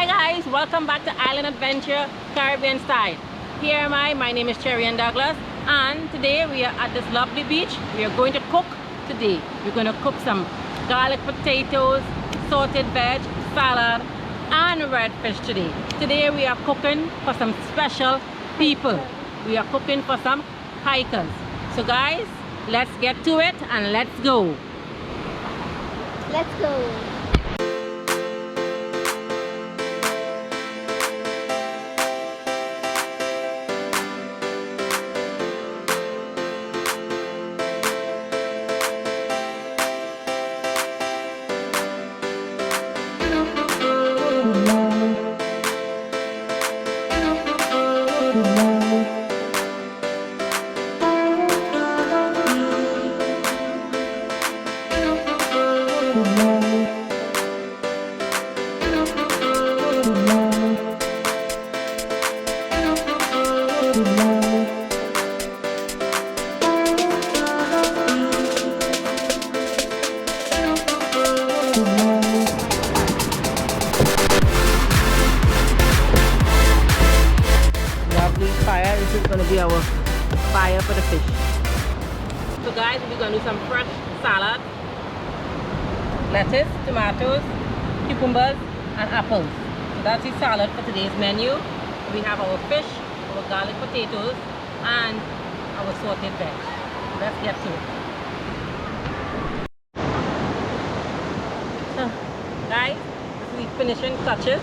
Hi guys, welcome back to Island Adventure Caribbean Style. Here am I, my name is Cherry and Douglas, and today we are at this lovely beach. We are going to cook today. We're going to cook some garlic potatoes, sauteed veg, salad, and red fish today. Today we are cooking for some special people. We are cooking for some hikers. So guys, let's get to it and let's go. Let's go. This is going to be our fire for the fish. So guys, we're going to do some fresh salad, lettuce, tomatoes, cucumbers, and apples. So that's the salad for today's menu. We have our fish, our garlic potatoes, and our sauteed veg. So let's get to it. So guys, this is the finishing touches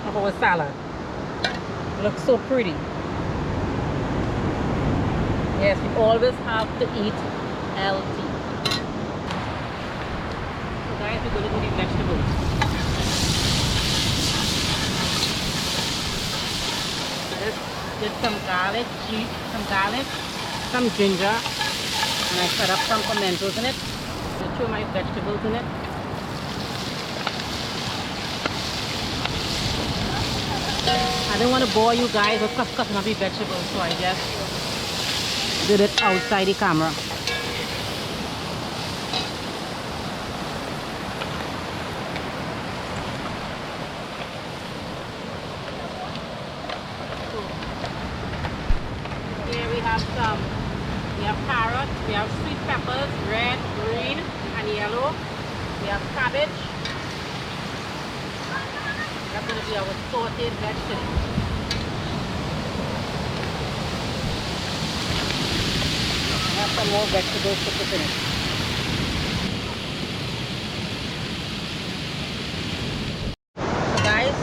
of our salad. It looks so pretty. Yes, we always have to eat healthy. So guys, we're going to do the vegetables. Let's get some garlic, some ginger, and I cut up some pimentos in it. I'll throw my vegetables in it. I don't want to bore you guys with cutting up the vegetables, so I just did it outside the camera. So, here we have carrots, we have sweet peppers, red, green, and yellow. We have cabbage. That's going to be our sauteed vegetables. Have some more vegetables to put in it. So guys,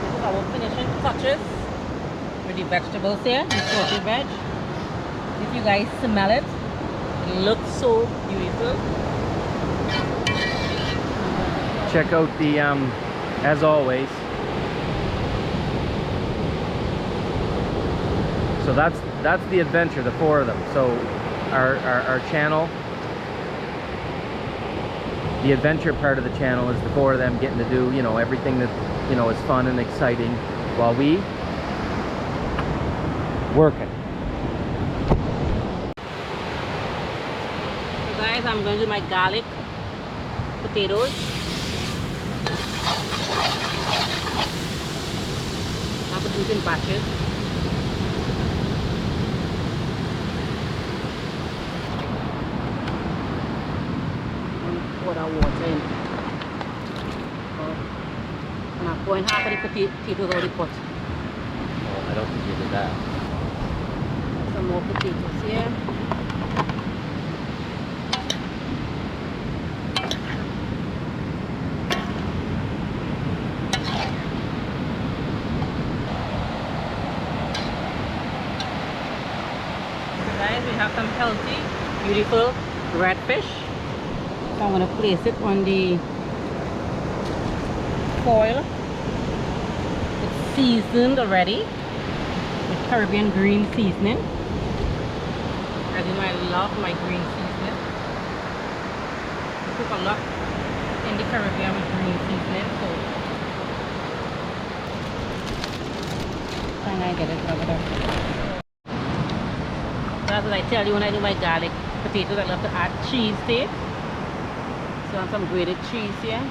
this is our finishing touches with the vegetables here, the sauteed veg. If you guys smell it, it looks so beautiful. Check out the, as always. So that's the adventure, the four of them. So our channel, the adventure part of the channel is the four of them getting to do, you know, everything that, you know, is fun and exciting while we working. So guys, I'm going to do my garlic potatoes. I put these in batches. Pour our water in. And I'm pouring half of the potatoes out of the pot. Oh, I don't think you did that. Some more potatoes here. So guys, we have some healthy, beautiful red fish. So I'm going to place it on the foil. It's seasoned already with Caribbean green seasoning. As you know, I love my green seasoning. We cook a lot in the Caribbean with green seasoning, so and I get it over there. That's what I tell you when I do my garlic potatoes. I love to add cheese to it. So I have some grated cheese here.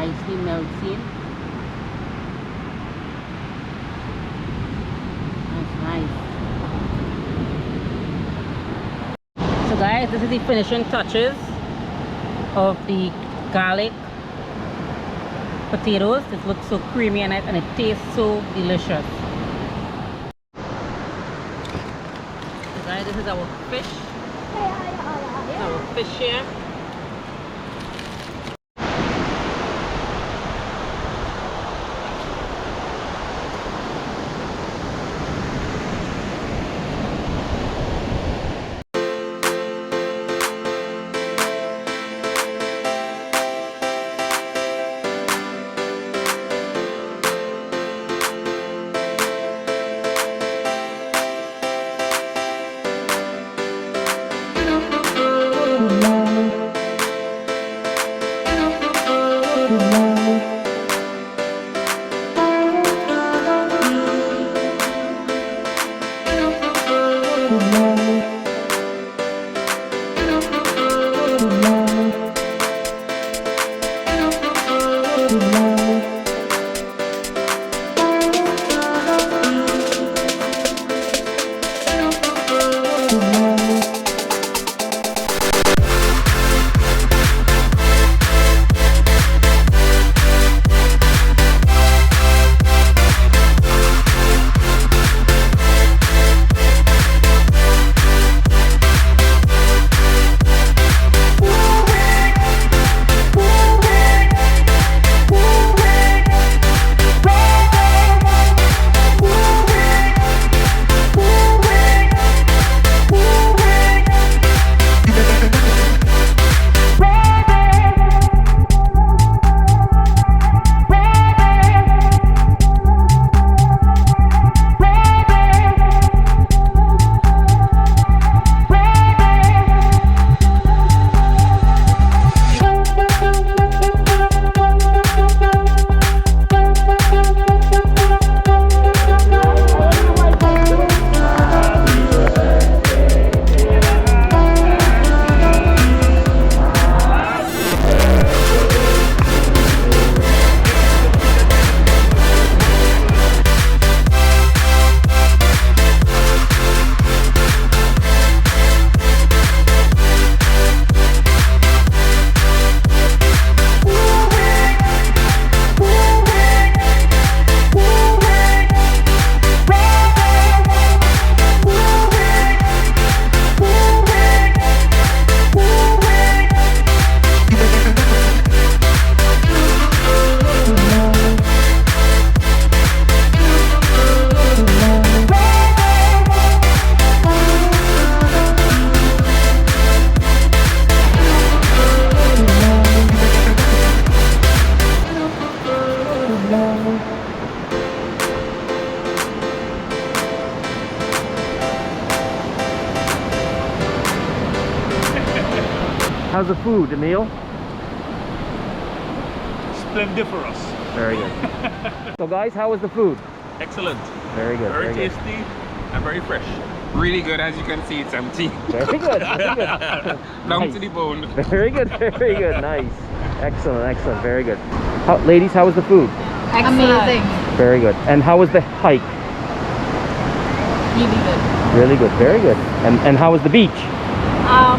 nicely melting. That's nice. So guys, this is the finishing touches of the garlic potatoes. This looks so creamy and it tastes so delicious. So guys, this is our fish. This is our fish here. How's the food, Emil? Splendiferous. Very good. So guys, how was the food? Excellent. Very good. Very tasty and very fresh. Really good, as you can see, it's empty. Very good. Very good. Down Nice. to the bone. Very good. Very good. Nice. Excellent. Excellent. Very good. Ladies, how was the food? Amazing. Very good. And how was the hike? Really good. Really good. Very good. And how was the beach?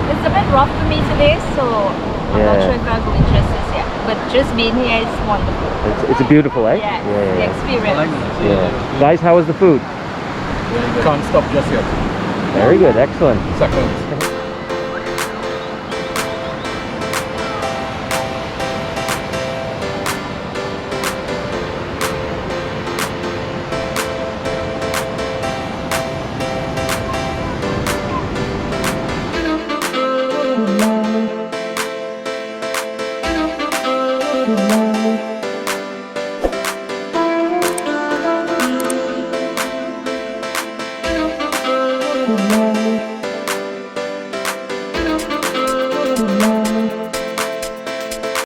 It's a bit rough for me today, so I'm not sure if I'll go interested yet. But just being here is wonderful. It's a beautiful, eh? Yeah, the experience. Yeah. Guys, how was the food? Can't stop just yet. Very good. Excellent. Second.